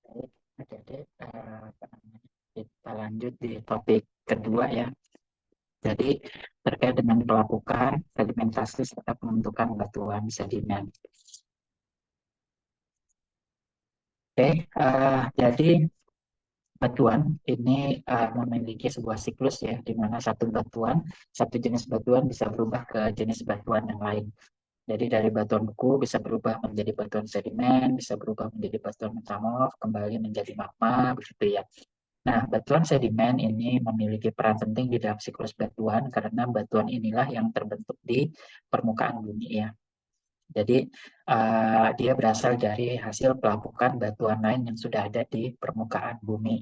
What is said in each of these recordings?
Baik, jadi apa namanya, kita lanjut di topik kedua ya. Jadi terkait dengan pelapukan, sedimentasi serta pembentukan batuan sedimen. Oke, jadi batuan ini memiliki sebuah siklus ya, di mana satu jenis batuan bisa berubah ke jenis batuan yang lain. Jadi dari batuan beku bisa berubah menjadi batuan sedimen, bisa berubah menjadi batuan metamorf, kembali menjadi magma, begitu ya. Nah, batuan sedimen ini memiliki peran penting di dalam siklus batuan karena batuan inilah yang terbentuk di permukaan bumi ya. Jadi dia berasal dari hasil pelapukan batuan lain yang sudah ada di permukaan bumi.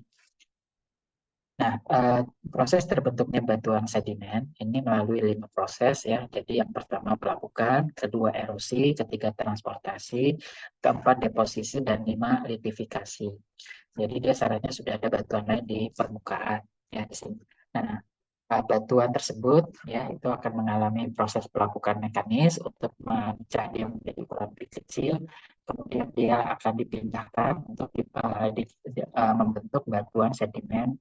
Nah, proses terbentuknya batuan sedimen ini melalui 5 proses ya. Jadi yang pertama pelapukan, kedua erosi, ketiga transportasi, keempat deposisi, dan 5 litifikasi. Jadi dia syaratnya sudah ada batuan lain di permukaan ya di sini. Nah, batuan tersebut ya itu akan mengalami proses pelapukan mekanis untuk memecah dia menjadi ukuran lebih kecil. Kemudian dia akan dipindahkan untuk membentuk batuan sedimen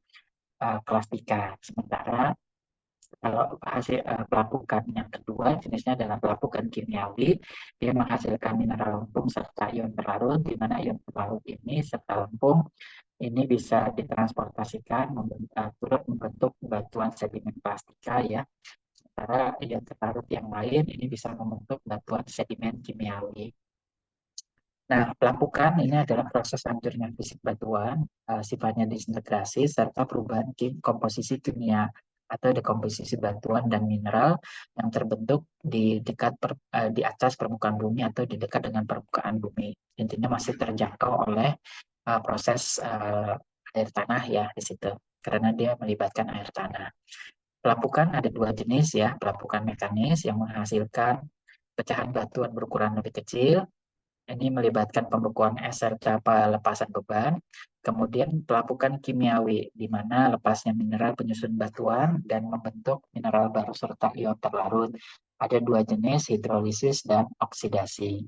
kelas 3. Sementara kalau hasil pelapukan yang kedua jenisnya adalah pelapukan kimiawi, dia menghasilkan mineral lempung serta ion terlarut, di mana ion terlarut ini serta lempung ini bisa ditransportasikan turut membentuk batuan sedimen plastika ya. Sementara ion terlarut yang lain ini bisa membentuk batuan sedimen kimiawi. Nah, pelapukan ini adalah proses hancurnya fisik batuan, sifatnya disintegrasi, serta perubahan komposisi kimia atau dekomposisi batuan dan mineral yang terbentuk di atas permukaan bumi atau di dekat dengan permukaan bumi. Intinya masih terjangkau oleh proses air tanah ya di situ, karena dia melibatkan air tanah. Pelapukan ada 2 jenis ya, pelapukan mekanis yang menghasilkan pecahan batuan berukuran lebih kecil, ini melibatkan pembekuan es serta pelepasan beban. Kemudian pelapukan kimiawi, di mana lepasnya mineral penyusun batuan dan membentuk mineral baru serta ion terlarut. Ada 2 jenis, hidrolisis dan oksidasi.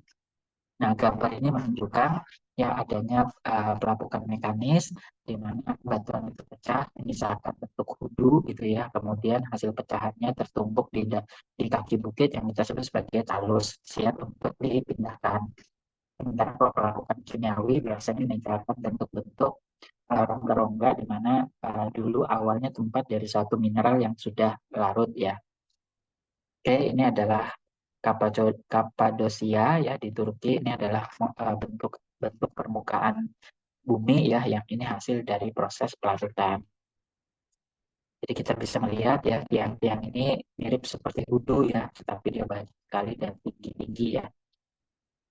Nah, gambar ini menunjukkan ya adanya pelapukan mekanis, di mana batuan itu pecah, ini seakan bentuk hudu gitu ya. Kemudian hasil pecahannya tertumpuk di kaki bukit yang kita sebut sebagai talus, siap untuk dipindahkan. Sementara kalau pelapukan kimiawi biasanya meninggalkan bentuk-bentuk rongga-rongga di mana dulu awalnya tempat dari suatu mineral yang sudah larut ya. Oke, ini adalah Kapadosia ya di Turki. Ini adalah bentuk bentuk permukaan bumi ya yang ini hasil dari proses pelarutan. Jadi kita bisa melihat ya tiang-tiang ini mirip seperti hudu ya, tetapi dia banyak sekali dan tinggi-tinggi ya.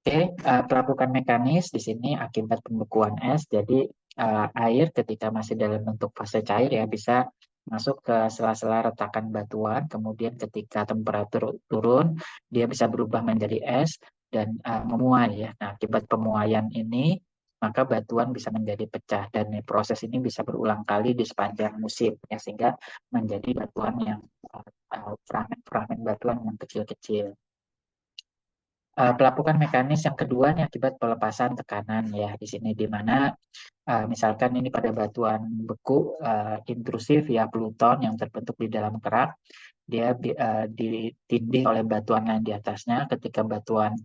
Oke, pelapukan mekanis di sini akibat pembekuan es. Jadi air ketika masih dalam bentuk fase cair ya bisa masuk ke sela-sela retakan batuan. Kemudian ketika temperatur turun, dia bisa berubah menjadi es dan memuai ya. Nah, akibat pemuaian ini maka batuan bisa menjadi pecah dan proses ini bisa berulang kali di sepanjang musim ya sehingga menjadi batuan yang fragmen-fragmen batuan yang kecil-kecil. Pelapukan mekanis yang kedua ini akibat pelepasan tekanan ya di sini di mana misalkan ini pada batuan beku intrusif ya pluton yang terbentuk di dalam kerak dia ditindih oleh batuan lain di atasnya ketika batuan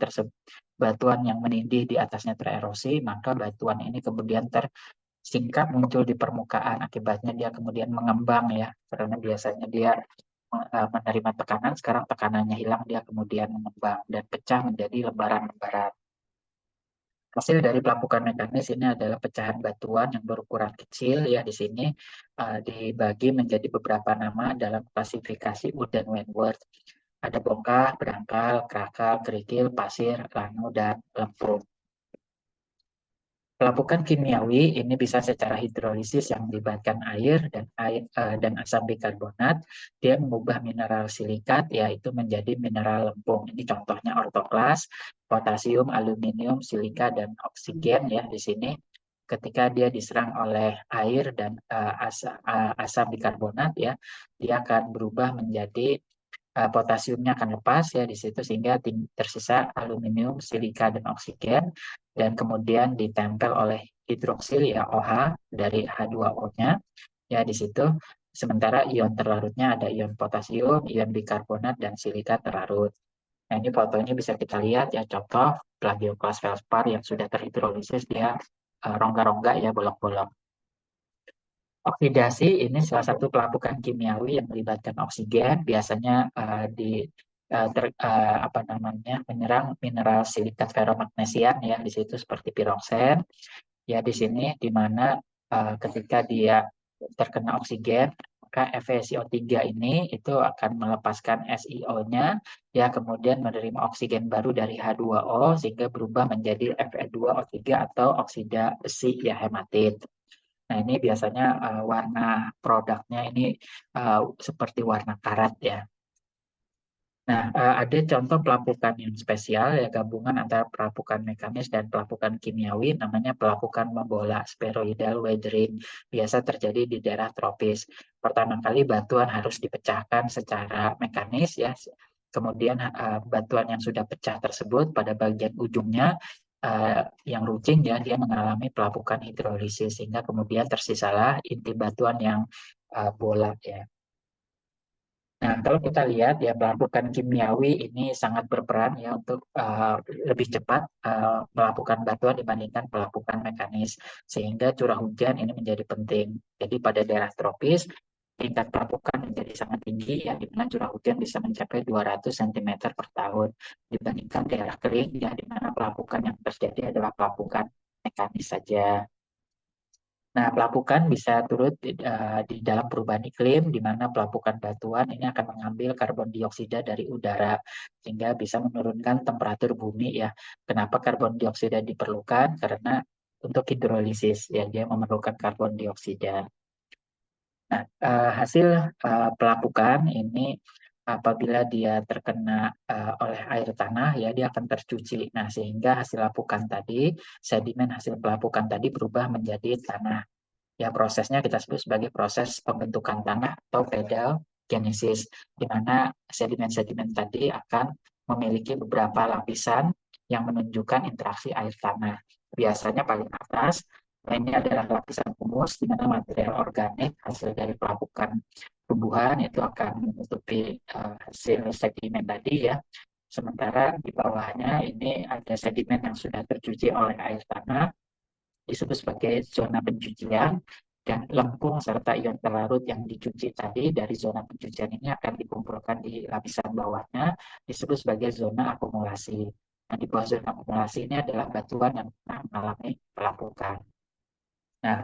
yang menindih di atasnya tererosi maka batuan ini kemudian tersingkap muncul di permukaan akibatnya dia kemudian mengembang ya karena biasanya dia menerima tekanan, sekarang tekanannya hilang, dia kemudian mengembang dan pecah menjadi lembaran-lembaran. Hasil dari pelapukan mekanis ini adalah pecahan batuan yang berukuran kecil ya di sini dibagi menjadi beberapa nama dalam klasifikasi Wood dan Wentworth. Ada bongkah, berangkal, kerakal, kerikil, pasir, lanu, dan lempung. Pelapukan kimiawi ini bisa secara hidrolisis yang melibatkan air dan asam bikarbonat. Dia mengubah mineral silikat yaitu menjadi mineral lempung. Ini contohnya ortoklas, potasium, aluminium, silika dan oksigen ya di sini. Ketika dia diserang oleh air dan asam bikarbonat ya, dia akan berubah menjadi potasiumnya akan lepas ya di situ sehingga tersisa aluminium, silika dan oksigen dan kemudian ditempel oleh hidroksil ya OH dari H2O-nya ya di situ. Sementara ion terlarutnya ada ion potasium, ion bikarbonat, dan silika terlarut. Nah, ini fotonya bisa kita lihat ya, contoh plagioklas felspar yang sudah terhidrolisis, dia rongga-rongga ya, bolong-bolong. Oksidasi ini salah satu pelapukan kimiawi yang melibatkan oksigen, biasanya apa namanya, menyerang mineral silikat ferromagnesian ya, di situ seperti piroksen. Ya di sini di mana ketika dia terkena oksigen, maka FeSiO3 ini itu akan melepaskan SiO-nya ya, kemudian menerima oksigen baru dari H2O sehingga berubah menjadi Fe2O3 atau oksida besi ya, hematit. Nah, ini biasanya warna produknya ini seperti warna karat ya. Nah, ada contoh pelapukan yang spesial ya, gabungan antara pelapukan mekanis dan pelapukan kimiawi, namanya pelapukan membola spheroidal weathering. Biasa terjadi di daerah tropis. Pertama kali batuan harus dipecahkan secara mekanis ya. Kemudian batuan yang sudah pecah tersebut pada bagian ujungnya yang runcing ya, dia mengalami pelapukan hidrolisis sehingga kemudian tersisalah inti batuan yang bola ya. Nah, kalau kita lihat ya, pelapukan kimiawi ini sangat berperan ya untuk lebih cepat melakukan batuan dibandingkan pelapukan mekanis, sehingga curah hujan ini menjadi penting. Jadi pada daerah tropis tingkat pelapukan menjadi sangat tinggi ya, di mana curah hujan bisa mencapai 200 cm per tahun dibandingkan daerah kering ya, di mana pelapukan yang terjadi adalah pelapukan mekanis saja. Nah, pelapukan bisa turut di dalam perubahan iklim, di mana pelapukan batuan ini akan mengambil karbon dioksida dari udara, sehingga bisa menurunkan temperatur bumi ya. Kenapa karbon dioksida diperlukan? Karena untuk hidrolisis, ya dia memerlukan karbon dioksida. Nah, hasil pelapukan ini apabila dia terkena oleh air tanah, ya dia akan tercuci. Nah, sehingga hasil lapukan tadi, sedimen hasil pelapukan tadi berubah menjadi tanah. Ya, prosesnya kita sebut sebagai proses pembentukan tanah atau pedal genesis, di mana sedimen-sedimen tadi akan memiliki beberapa lapisan yang menunjukkan interaksi air tanah. Biasanya paling atas, ini adalah lapisan humus, di mana material organik hasil dari pelapukan tumbuhan itu akan menutupi hasil sedimen tadi ya. Sementara di bawahnya ini ada sedimen yang sudah tercuci oleh air tanah, disebut sebagai zona pencucian, dan lempung serta ion terlarut yang dicuci tadi dari zona pencucian ini akan dikumpulkan di lapisan bawahnya, disebut sebagai zona akumulasi. Nah, di bawah zona akumulasi ini adalah batuan yang mengalami pelapukan. Nah,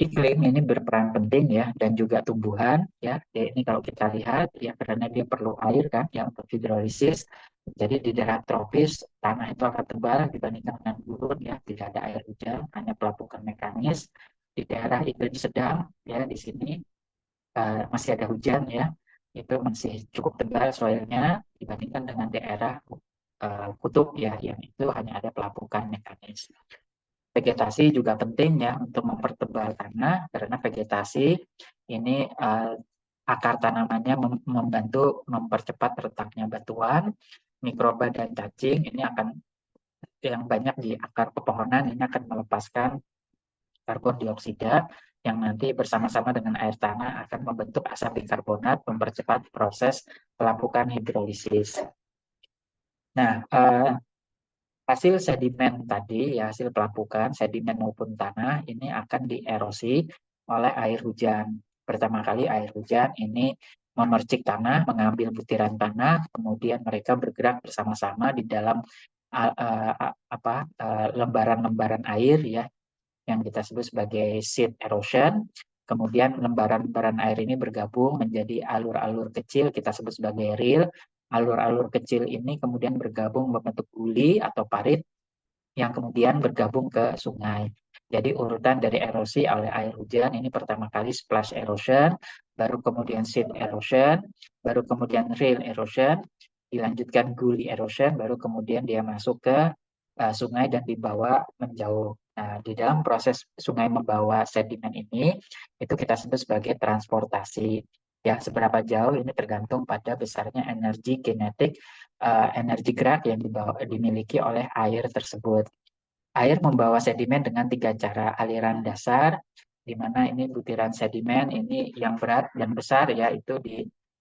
iklim ini berperan penting ya, dan juga tumbuhan ya. Ini kalau kita lihat ya, karena dia perlu air kan ya untuk hidrolisis. Jadi di daerah tropis tanah itu akan tebal dibandingkan dengan gurun ya, tidak ada air hujan, hanya pelapukan mekanis. Di daerah iklim sedang ya, di sini masih ada hujan ya, itu masih cukup tebal soilnya dibandingkan dengan daerah kutub ya, yang itu hanya ada pelapukan mekanis. Vegetasi juga penting ya untuk mempertebal tanah, karena vegetasi ini akar tanamannya membantu mempercepat retaknya batuan, mikroba dan cacing ini akan yang banyak di akar pepohonan ini akan melepaskan karbon dioksida yang nanti bersama-sama dengan air tanah akan membentuk asam bikarbonat, mempercepat proses pelapukan hidrolisis. Nah, hasil sedimen tadi, ya hasil pelapukan, sedimen maupun tanah, ini akan dierosi oleh air hujan. Pertama kali air hujan ini memercik tanah, mengambil butiran tanah, kemudian mereka bergerak bersama-sama di dalam lembaran-lembaran air ya, yang kita sebut sebagai sheet erosion. Kemudian lembaran-lembaran air ini bergabung menjadi alur-alur kecil, kita sebut sebagai ril. Alur-alur kecil ini kemudian bergabung membentuk guli atau parit yang kemudian bergabung ke sungai. Jadi urutan dari erosi oleh air hujan ini pertama kali splash erosion, baru kemudian sheet erosion, baru kemudian rill erosion, dilanjutkan gully erosion, baru kemudian dia masuk ke sungai dan dibawa menjauh. Nah, di dalam proses sungai membawa sedimen ini, itu kita sebut sebagai transportasi. Ya, seberapa jauh ini tergantung pada besarnya energi kinetik, energi gerak yang dimiliki oleh air tersebut. Air membawa sedimen dengan tiga cara: aliran dasar, di mana ini butiran sedimen ini yang berat dan besar ya, itu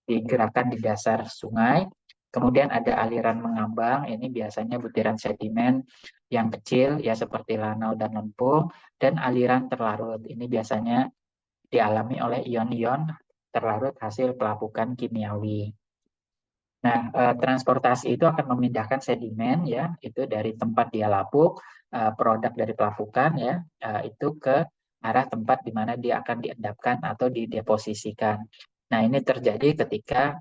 digerakkan di dasar sungai. Kemudian ada aliran mengambang, ini biasanya butiran sedimen yang kecil ya seperti lanau dan lempung. Dan aliran terlarut, ini biasanya dialami oleh ion-ion terlarut hasil pelapukan kimiawi. Nah, transportasi itu akan memindahkan sedimen ya, itu dari tempat dia lapuk, produk dari pelapukan ya, itu ke arah tempat di mana dia akan diendapkan atau dideposisikan. Nah, ini terjadi ketika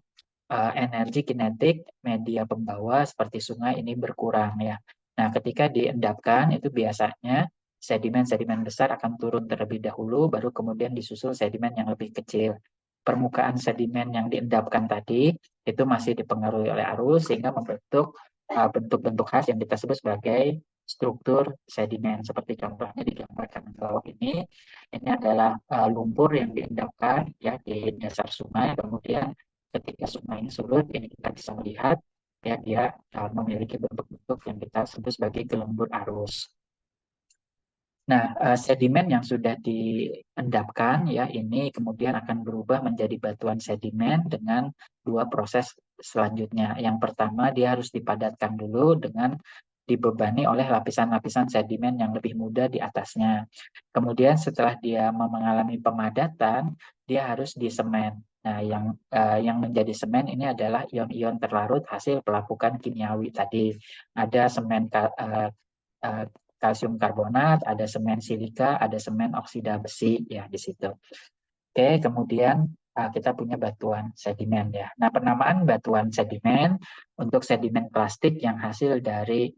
energi kinetik media pembawa seperti sungai ini berkurang ya. Nah, ketika diendapkan itu biasanya sedimen-sedimen besar akan turun terlebih dahulu, baru kemudian disusul sedimen yang lebih kecil. Permukaan sedimen yang diendapkan tadi itu masih dipengaruhi oleh arus sehingga membentuk bentuk-bentuk khas yang kita sebut sebagai struktur sedimen. Seperti contohnya digambarkan di bawah ini adalah lumpur yang diendapkan ya di dasar sungai, kemudian ketika sungai ini surut, ini kita bisa melihat ya dia memiliki bentuk-bentuk yang kita sebut sebagai gelembur arus. Nah, sedimen yang sudah diendapkan ya ini kemudian akan berubah menjadi batuan sedimen dengan dua proses selanjutnya. Yang pertama dia harus dipadatkan dulu dengan dibebani oleh lapisan-lapisan sedimen yang lebih mudah di atasnya. Kemudian setelah dia mengalami pemadatan, dia harus disemen. Nah, yang menjadi semen ini adalah ion-ion terlarut hasil pelapukan kimiawi tadi. Ada semen eh, kalsium karbonat, ada semen silika, ada semen oksida besi ya di situ. Oke, kemudian kita punya batuan sedimen ya. Nah, penamaan batuan sedimen untuk sedimen plastik yang hasil dari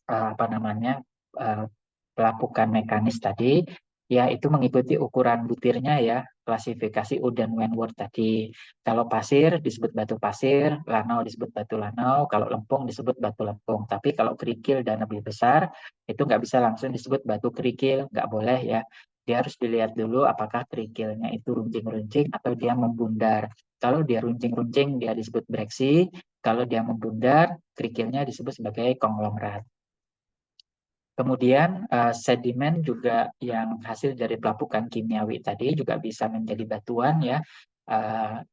apa namanya uh, pelapukan mekanis tadi, ya itu mengikuti ukuran butirnya ya, klasifikasi Uden Wentworth tadi. Kalau pasir disebut batu pasir, lanau disebut batu lanau, kalau lempung disebut batu lempung. Tapi kalau kerikil dan lebih besar, itu nggak bisa langsung disebut batu kerikil, nggak boleh ya. Dia harus dilihat dulu apakah kerikilnya itu runcing-runcing atau dia membundar. Kalau dia runcing-runcing, dia disebut breksi. Kalau dia membundar, kerikilnya disebut sebagai konglomerat. Kemudian sedimen juga yang hasil dari pelapukan kimiawi tadi juga bisa menjadi batuan ya,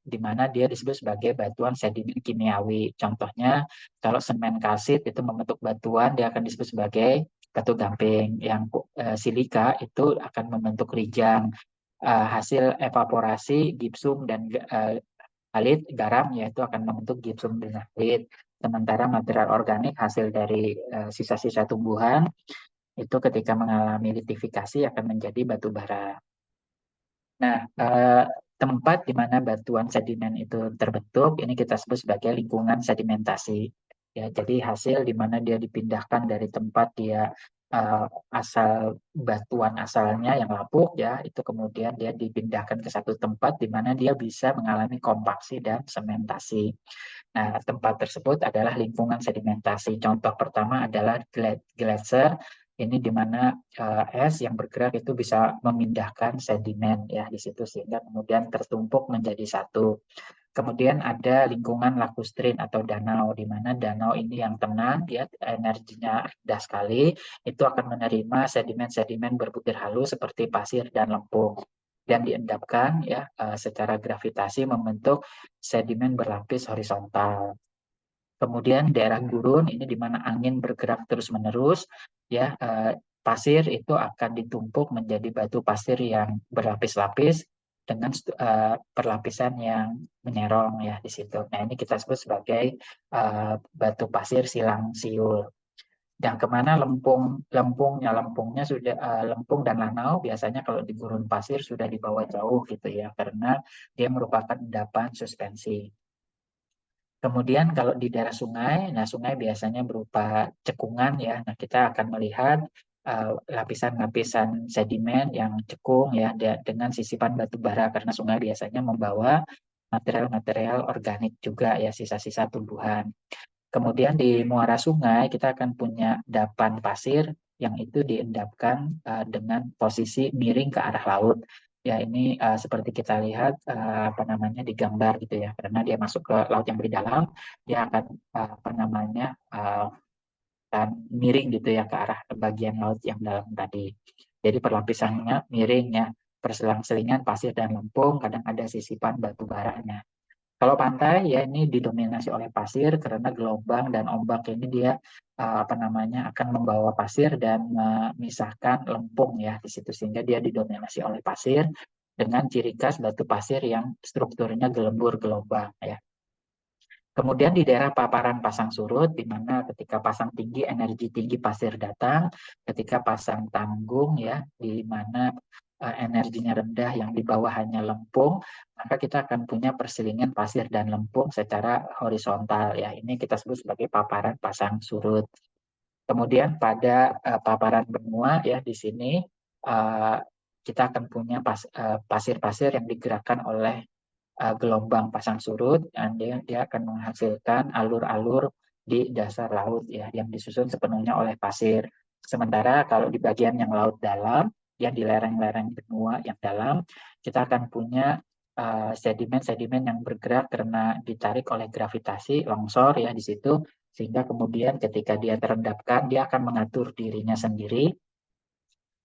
di mana dia disebut sebagai batuan sedimen kimiawi. Contohnya kalau semen kalsit itu membentuk batuan, dia akan disebut sebagai batu gamping. Yang silika itu akan membentuk rijang. Hasil evaporasi gipsum dan halit garam yaitu akan membentuk gipsum dan halit. Sementara material organik hasil dari sisa-sisa tumbuhan itu ketika mengalami litifikasi akan menjadi batu bara. Nah, tempat di mana batuan sedimen itu terbentuk, ini kita sebut sebagai lingkungan sedimentasi. Ya, jadi hasil di mana dia dipindahkan dari tempat dia uh, asal batuan asalnya yang lapuk ya, itu kemudian dia dipindahkan ke satu tempat di mana dia bisa mengalami kompaksi dan sementasi. Nah, tempat tersebut adalah lingkungan sedimentasi. Contoh pertama adalah gletser. Ini di mana es yang bergerak itu bisa memindahkan sedimen ya di situ sehingga kemudian tertumpuk menjadi satu. Kemudian ada lingkungan lakustrin atau danau di mana danau ini yang tenang ya energinya rendah sekali itu akan menerima sedimen-sedimen berbutir halus seperti pasir dan lempung dan diendapkan ya secara gravitasi membentuk sedimen berlapis horizontal. Kemudian daerah gurun ini di mana angin bergerak terus-menerus, ya pasir itu akan ditumpuk menjadi batu pasir yang berlapis-lapis dengan perlapisan yang menyerong ya di situ. Nah ini kita sebut sebagai batu pasir silang siul. Dan kemana lempungnya sudah lempung dan lanau biasanya kalau di gurun pasir sudah dibawa jauh gitu ya karena dia merupakan endapan suspensi. Kemudian kalau di daerah sungai, nah sungai biasanya berupa cekungan ya. Nah kita akan melihat lapisan-lapisan sedimen yang cekung ya dengan sisipan batu bara karena sungai biasanya membawa material-material organik juga ya sisa-sisa tumbuhan. Kemudian di muara sungai kita akan punya dapan pasir yang itu diendapkan dengan posisi miring ke arah laut. Ya ini seperti kita lihat apa namanya di gambar gitu ya, karena dia masuk ke laut yang lebih dalam, dia akan apa namanya miring gitu ya ke arah bagian laut yang dalam tadi. Jadi perlapisannya miring ya, perselang-selingan pasir dan lempung, kadang ada sisipan batu baranya. Kalau pantai ya ini didominasi oleh pasir karena gelombang dan ombak ini dia apa namanya akan membawa pasir dan memisahkan lempung ya di situ sehingga dia didominasi oleh pasir dengan ciri khas batu pasir yang strukturnya gelembur gelombang ya. Kemudian di daerah paparan pasang surut, di mana ketika pasang tinggi, energi tinggi pasir datang, ketika pasang tanggung, ya, di mana energinya rendah, yang di bawah hanya lempung, maka kita akan punya perselingan pasir dan lempung secara horizontal. Ya, ini kita sebut sebagai paparan pasang surut. Kemudian pada paparan benua, ya, di sini uh, kita akan punya pasir-pasir yang digerakkan oleh gelombang pasang surut dan dia akan menghasilkan alur-alur di dasar laut ya yang disusun sepenuhnya oleh pasir. Sementara kalau di bagian yang laut dalam, ya di lereng-lereng benua yang dalam, kita akan punya sedimen-sedimen yang bergerak karena ditarik oleh gravitasi longsor ya di situ, sehingga kemudian ketika dia terendapkan dia akan mengatur dirinya sendiri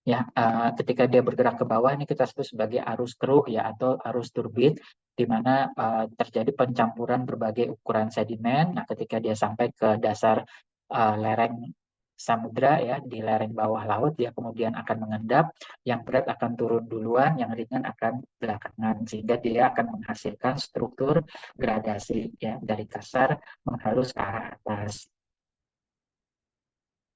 ya ketika dia bergerak ke bawah ini kita sebut sebagai arus keruh ya atau arus turbit di mana terjadi pencampuran berbagai ukuran sedimen. Nah, ketika dia sampai ke dasar lereng samudra ya di lereng bawah laut dia kemudian akan mengendap, yang berat akan turun duluan, yang ringan akan belakangan sehingga dia akan menghasilkan struktur gradasi ya dari kasar menghalus ke arah atas.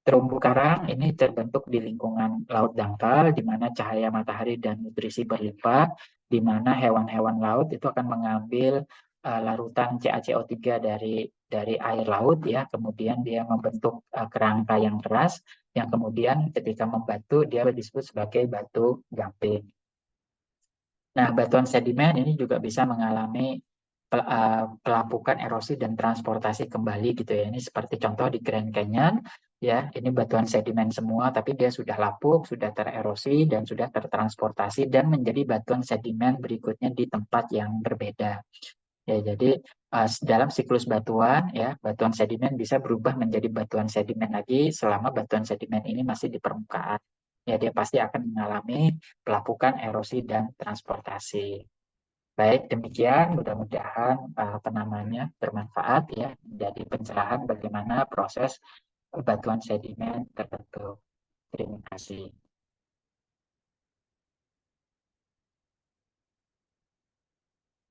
Terumbu karang ini terbentuk di lingkungan laut dangkal, di mana cahaya matahari dan nutrisi berlimpah, di mana hewan-hewan laut itu akan mengambil larutan CaCO3 dari air laut, ya, kemudian dia membentuk kerangka yang keras, yang kemudian ketika membatu dia disebut sebagai batu gamping. Nah, batuan sedimen ini juga bisa mengalami pelapukan erosi dan transportasi kembali gitu ya. Ini seperti contoh di Grand Canyon ya, ini batuan sedimen semua tapi dia sudah lapuk, sudah tererosi dan sudah tertransportasi dan menjadi batuan sedimen berikutnya di tempat yang berbeda. Ya, jadi dalam siklus batuan ya, batuan sedimen bisa berubah menjadi batuan sedimen lagi selama batuan sedimen ini masih di permukaan. Ya, dia pasti akan mengalami pelapukan, erosi dan transportasi. Baik, demikian mudah-mudahan apa namanya bermanfaat ya menjadi pencerahan bagaimana proses batuan sedimen terbentuk. Terima kasih.